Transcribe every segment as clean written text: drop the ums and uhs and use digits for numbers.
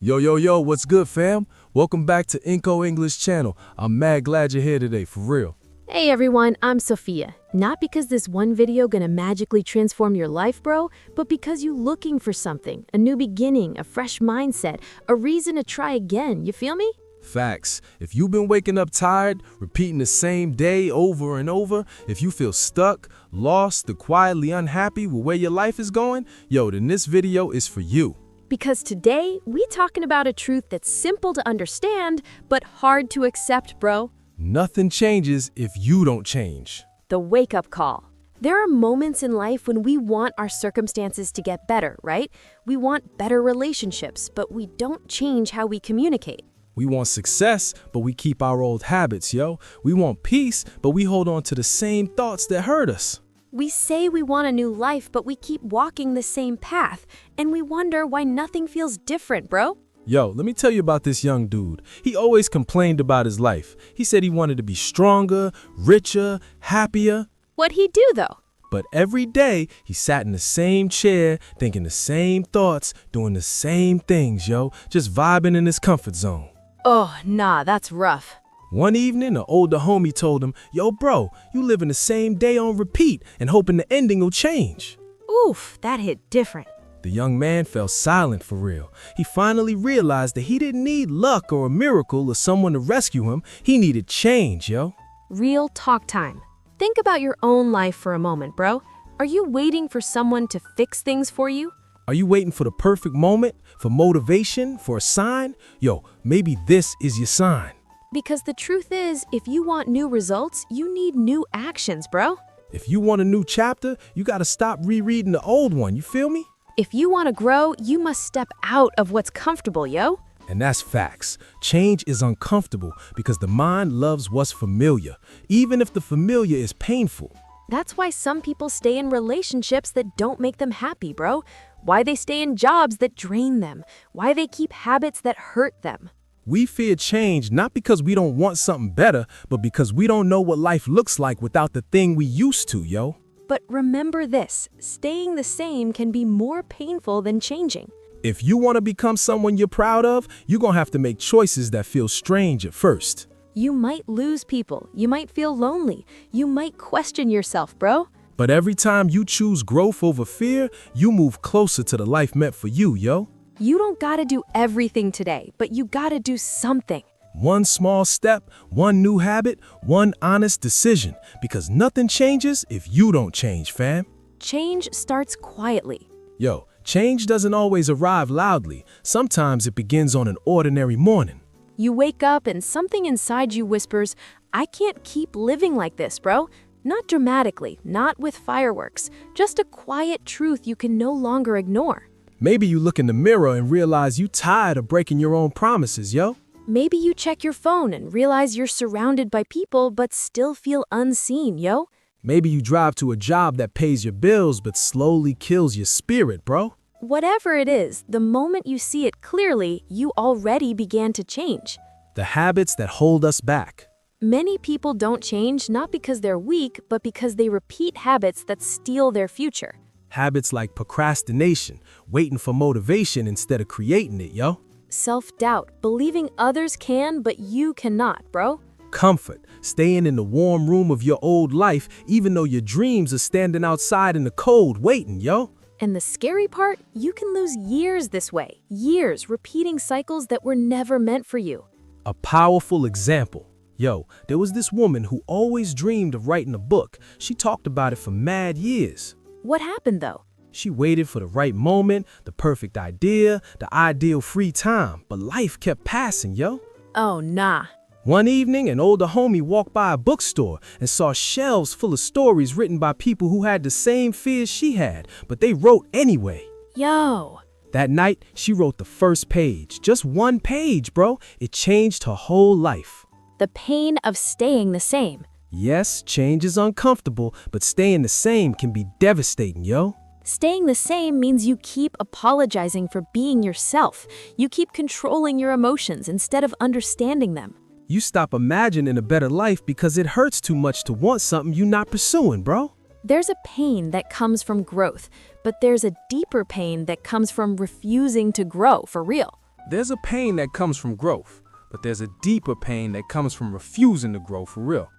Yo, what's good, fam? Welcome back to Inco English channel. I'm mad glad you're here today, for real. Hey everyone, I'm Sophia. Not because this one video gonna magically transform your life, bro, but because you looking for something, a new beginning, a fresh mindset, a reason to try again, you feel me? Facts. If you've been waking up tired, repeating the same day over and over, if you feel stuck, lost, or quietly unhappy with where your life is going, then this video is for you. Because today, we talking about a truth that's simple to understand, but hard to accept, bro. Nothing changes if you don't change. The wake-up call. There are moments in life when we want our circumstances to get better, right? We want better relationships, but we don't change how we communicate. We want success, but we keep our old habits, yo. We want peace, but we hold on to the same thoughts that hurt us. We say we want a new life, but we keep walking the same path, and we wonder why nothing feels different, bro. Yo, let me tell you about this young dude. He always complained about his life. He said he wanted to be stronger, richer, happier. What'd he do, though? But every day, he sat in the same chair, thinking the same thoughts, doing the same things, yo, just vibing in his comfort zone. Oh, nah, that's rough. One evening, an older homie told him, yo, bro, you living the same day on repeat and hoping the ending will change. Oof, that hit different. The young man fell silent for real. He finally realized that he didn't need luck or a miracle or someone to rescue him. He needed change, yo. Real talk time. Think about your own life for a moment, bro. Are you waiting for someone to fix things for you? Are you waiting for the perfect moment, for motivation, for a sign? Yo, maybe this is your sign. Because the truth is, if you want new results, you need new actions, bro. If you want a new chapter, you gotta stop rereading the old one, you feel me? If you want to grow, you must step out of what's comfortable, yo. And that's facts. Change is uncomfortable because the mind loves what's familiar, even if the familiar is painful. That's why some people stay in relationships that don't make them happy, bro. Why they stay in jobs that drain them. Why they keep habits that hurt them. We fear change not because we don't want something better, but because we don't know what life looks like without the thing we used to, yo. But remember this, staying the same can be more painful than changing. If you want to become someone you're proud of, you're gonna have to make choices that feel strange at first. You might lose people, you might feel lonely, you might question yourself, bro. But every time you choose growth over fear, you move closer to the life meant for you, yo. You don't gotta do everything today, but you gotta do something. One small step, one new habit, one honest decision, because nothing changes if you don't change, fam. Change starts quietly. Yo, change doesn't always arrive loudly. Sometimes it begins on an ordinary morning. You wake up and something inside you whispers, I can't keep living like this, bro. Not dramatically, not with fireworks, just a quiet truth you can no longer ignore. Maybe you look in the mirror and realize you tired of breaking your own promises, yo. Maybe you check your phone and realize you're surrounded by people but still feel unseen, yo. Maybe you drive to a job that pays your bills but slowly kills your spirit, bro. Whatever it is, the moment you see it clearly, you already began to change. The habits that hold us back. Many people don't change not because they're weak, but because they repeat habits that steal their future. Habits like procrastination, waiting for motivation instead of creating it, yo. Self-doubt, believing others can but you cannot, bro. Comfort, staying in the warm room of your old life even though your dreams are standing outside in the cold waiting, yo. And the scary part, you can lose years this way. Years repeating cycles that were never meant for you. A powerful example. Yo, there was this woman who always dreamed of writing a book. She talked about it for mad years. What happened though? She waited for the right moment, the perfect idea, the ideal free time, but life kept passing, yo. Oh, nah. One evening, an older homie walked by a bookstore and saw shelves full of stories written by people who had the same fears she had, but they wrote anyway. Yo. That night, she wrote the first page. Just one page, bro. It changed her whole life. The pain of staying the same. Yes, change is uncomfortable, but staying the same can be devastating, yo. Staying the same means you keep apologizing for being yourself. You keep controlling your emotions instead of understanding them. You stop imagining a better life because it hurts too much to want something you're not pursuing, bro. There's a pain that comes from growth, but there's a deeper pain that comes from refusing to grow for real. There's a pain that comes from growth, but there's a deeper pain that comes from refusing to grow for real.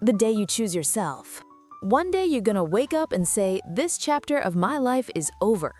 The day you choose yourself. One day you're gonna wake up and say, this chapter of my life is over.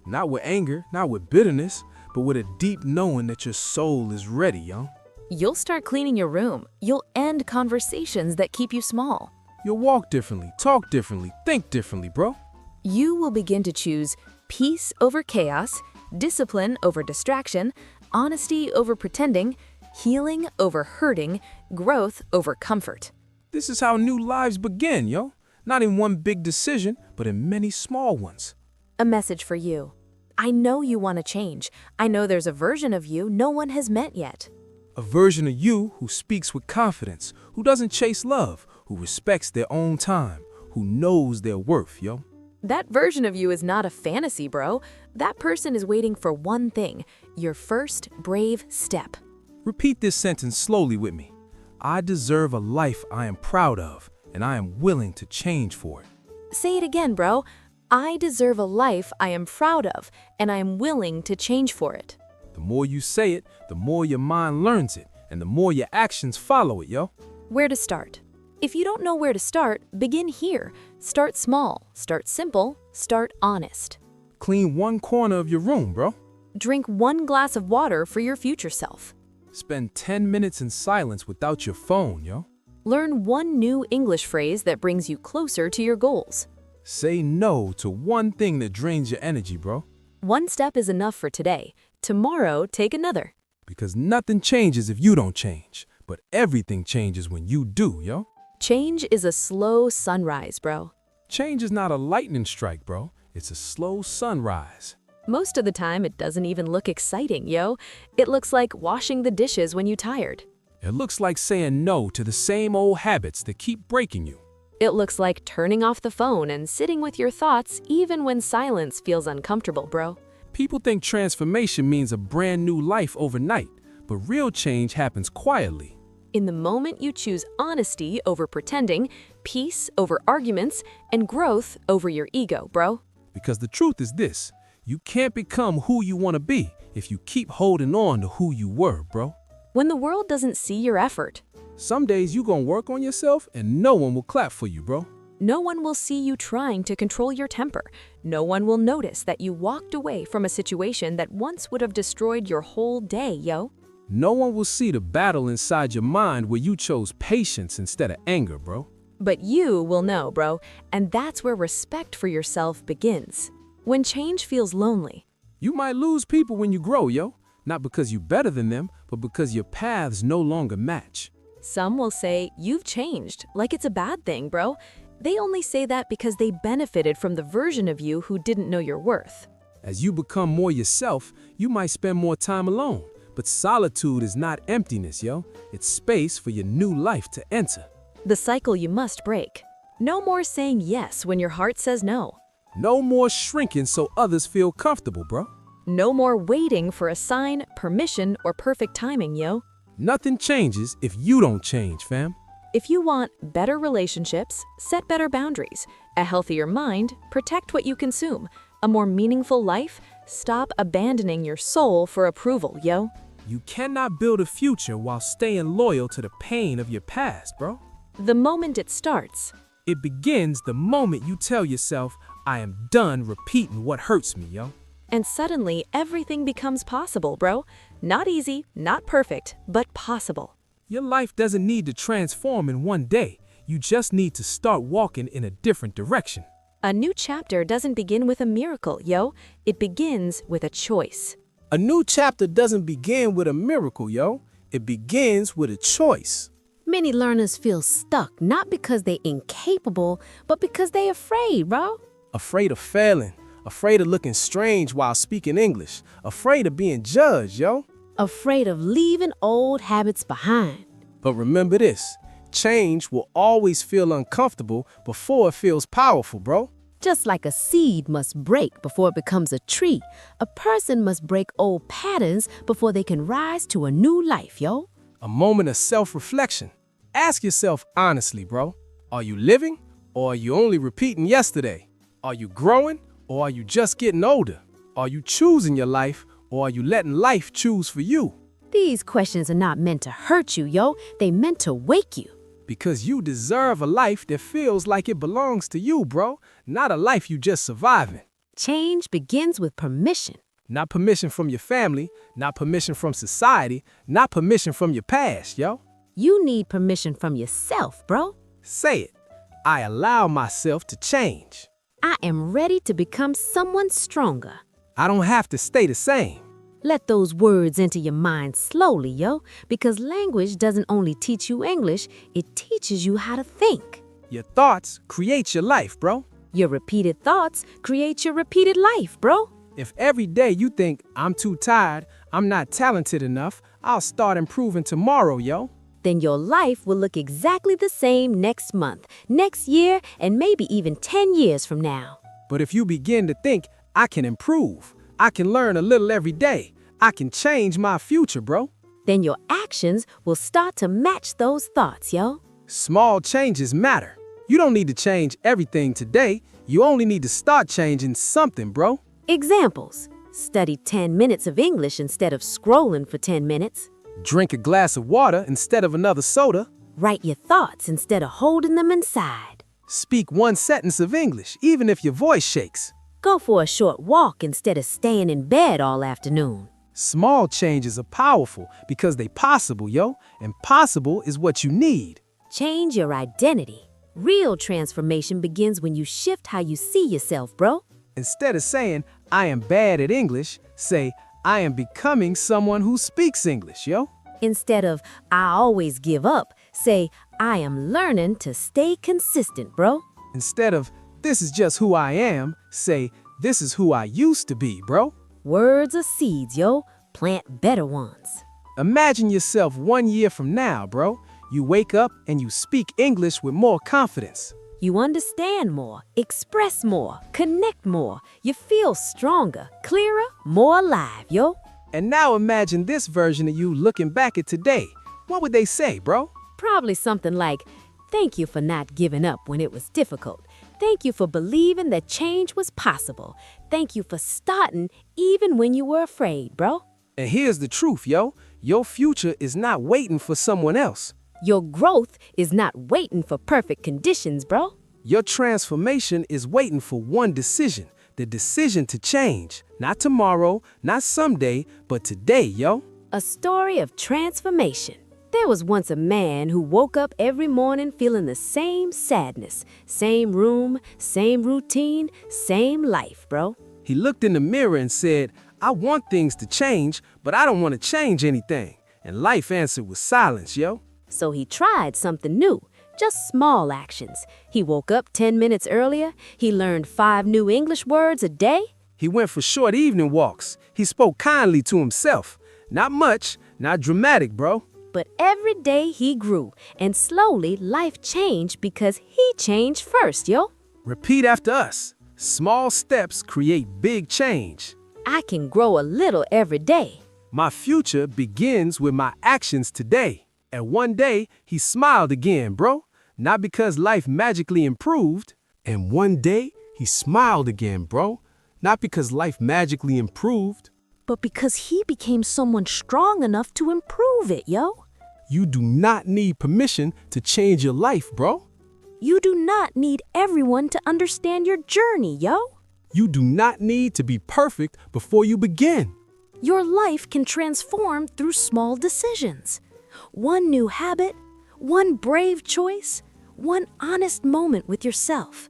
Not with anger, not with bitterness, but with a deep knowing that your soul is ready, yo. You'll start cleaning your room. You'll end conversations that keep you small. You'll walk differently, talk differently, think differently, bro. You will begin to choose peace over chaos, discipline over distraction, honesty over pretending, healing over hurting, growth over comfort. This is how new lives begin, yo. Not in one big decision, but in many small ones. A message for you. I know you want to change. I know there's a version of you no one has met yet. A version of you who speaks with confidence, who doesn't chase love, who respects their own time, who knows their worth, yo. That version of you is not a fantasy, bro. That person is waiting for one thing, your first brave step. Repeat this sentence slowly with me. I deserve a life I am proud of, and I am willing to change for it. Say it again, bro. I deserve a life I am proud of, and I am willing to change for it. The more you say it, the more your mind learns it, and the more your actions follow it, yo. Where to start? If you don't know where to start, begin here. Start small, start simple, start honest. Clean one corner of your room, bro. Drink one glass of water for your future self. Spend 10 minutes in silence without your phone, yo. Learn one new English phrase that brings you closer to your goals. Say no to one thing that drains your energy, bro. One step is enough for today. Tomorrow, take another. Because nothing changes if you don't change, but everything changes when you do, yo. Change is a slow sunrise, bro. Change is not a lightning strike, bro. It's a slow sunrise. Most of the time, it doesn't even look exciting, yo. It looks like washing the dishes when you're tired. It looks like saying no to the same old habits that keep breaking you. It looks like turning off the phone and sitting with your thoughts even when silence feels uncomfortable, bro. People think transformation means a brand new life overnight, but real change happens quietly. In the moment you choose honesty over pretending, peace over arguments, and growth over your ego, bro. Because the truth is this, you can't become who you want to be if you keep holding on to who you were, bro. When the world doesn't see your effort, some days you gonna work on yourself and no one will clap for you, bro. no one will see you trying to control your temper. No one will notice that you walked away from a situation that once would have destroyed your whole day, yo. No one will see the battle inside your mind where you chose patience instead of anger, bro. But you will know, bro, and that's where respect for yourself begins. When change feels lonely, you might lose people when you grow, yo. Not because you're better than them, but because your paths no longer match. Some will say, you've changed, like it's a bad thing, bro. They only say that because they benefited from the version of you who didn't know your worth. As you become more yourself, you might spend more time alone. But solitude is not emptiness, yo. It's space for your new life to enter. The cycle you must break. No more saying yes when your heart says no. No more shrinking so others feel comfortable, bro. No more waiting for a sign, permission, or perfect timing, yo. Nothing changes if you don't change, fam. If you want better relationships, set better boundaries, a healthier mind, protect what you consume, a more meaningful life, stop abandoning your soul for approval, yo. You cannot build a future while staying loyal to the pain of your past, bro. The moment it starts, it begins the moment you tell yourself, I am done repeating what hurts me, yo. And suddenly everything becomes possible, bro. Not easy, not perfect, but possible. Your life doesn't need to transform in one day. You just need to start walking in a different direction. A new chapter doesn't begin with a miracle, yo. It begins with a choice. A new chapter doesn't begin with a miracle, yo. It begins with a choice. Many learners feel stuck, not because they're incapable, but because they're afraid, bro. Afraid of failing. Afraid of looking strange while speaking English. Afraid of being judged, yo. Afraid of leaving old habits behind. But remember this, change will always feel uncomfortable before it feels powerful, bro. Just like a seed must break before it becomes a tree, a person must break old patterns before they can rise to a new life, yo. A moment of self-reflection. Ask yourself honestly, bro. Are you living or are you only repeating yesterday? Are you growing or are you just getting older? Are you choosing your life Or are you letting life choose for you? These questions are not meant to hurt you, yo. They meant to wake you. Because you deserve a life that feels like it belongs to you, bro. Not a life you just surviving. Change begins with permission. Not permission from your family, not permission from society, not permission from your past, yo. You need permission from yourself, bro. Say it. I allow myself to change. I am ready to become someone stronger. I don't have to stay the same. Let those words enter your mind slowly, yo, because language doesn't only teach you English, it teaches you how to think. Your thoughts create your life, bro. Your repeated thoughts create your repeated life, bro. If every day you think, I'm too tired, I'm not talented enough, I'll start improving tomorrow, yo. Then your life will look exactly the same next month, next year, and maybe even 10 years from now. But if you begin to think, I can improve, I can learn a little every day, I can change my future, bro. Then your actions will start to match those thoughts, yo. Small changes matter. You don't need to change everything today. You only need to start changing something, bro. Examples. Study 10 minutes of English instead of scrolling for 10 minutes. Drink a glass of water instead of another soda. Write your thoughts instead of holding them inside. Speak one sentence of English, even if your voice shakes. Go for a short walk instead of staying in bed all afternoon. Small changes are powerful because they possible, yo. And possible is what you need. Change your identity. Real transformation begins when you shift how you see yourself, bro. Instead of saying, I am bad at English, say, I am becoming someone who speaks English, yo. Instead of, I always give up, say, I am learning to stay consistent, bro. Instead of, this is just who I am, say, this is who I used to be, bro. Words are seeds, yo. Plant better ones. Imagine yourself 1 year from now, bro. You wake up and you speak English with more confidence. You understand more, express more, connect more. You feel stronger, clearer, more alive, yo. And now imagine this version of you looking back at today. What would they say, bro? Probably something like, thank you for not giving up when it was difficult. Thank you for believing that change was possible. Thank you for starting even when you were afraid, bro. And here's the truth, yo. Your future is not waiting for someone else. Your growth is not waiting for perfect conditions, bro. Your transformation is waiting for one decision, the decision to change. Not tomorrow, not someday, but today, yo. A story of transformation. There was once a man who woke up every morning feeling the same sadness, same room, same routine, same life, bro. He looked in the mirror and said, I want things to change, but I don't want to change anything. And life answered with silence, yo. So he tried something new, just small actions. He woke up 10 minutes earlier. He learned 5 new English words a day. He went for short evening walks. He spoke kindly to himself. Not much, not dramatic, bro. But every day he grew, and slowly life changed because he changed first, yo. Repeat after us. Small steps create big change. I can grow a little every day. My future begins with my actions today. And one day, he smiled again, bro. Not because life magically improved. And one day, he smiled again, bro. Not because life magically improved. But because he became someone strong enough to improve it, yo. You do not need permission to change your life, bro. You do not need everyone to understand your journey, yo. You do not need to be perfect before you begin. Your life can transform through small decisions. One new habit, one brave choice, one honest moment with yourself.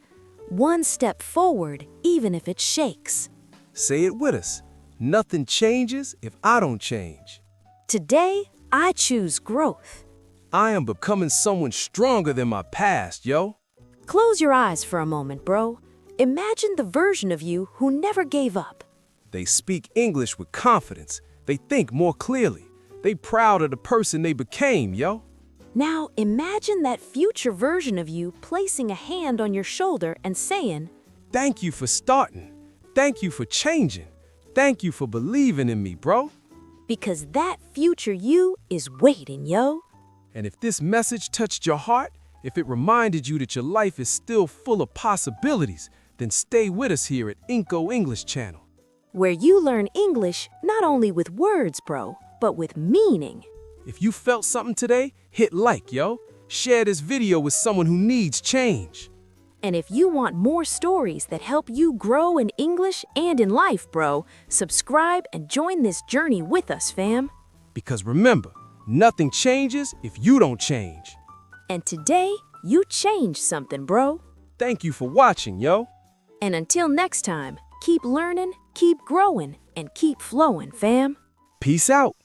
One step forward, even if it shakes. Say it with us. Nothing changes if I don't change. Today, I choose growth. I am becoming someone stronger than my past, yo. Close your eyes for a moment, bro. Imagine the version of you who never gave up. They speak English with confidence. They think more clearly. They proud of the person they became, yo. Now imagine that future version of you placing a hand on your shoulder and saying, Thank you for starting. Thank you for changing. Thank you for believing in me, bro. because that future you is waiting, yo. And if this message touched your heart, if it reminded you that your life is still full of possibilities, then stay with us here at Inco English Channel. where you learn English not only with words, bro, but with meaning. If you felt something today, hit like, yo. Share this video with someone who needs change. And if you want more stories that help you grow in English and in life, bro, subscribe and join this journey with us, fam. Because remember, nothing changes if you don't change. And today, you changed something, bro. Thank you for watching, yo. And until next time, keep learning, keep growing, and keep flowing, fam. Peace out.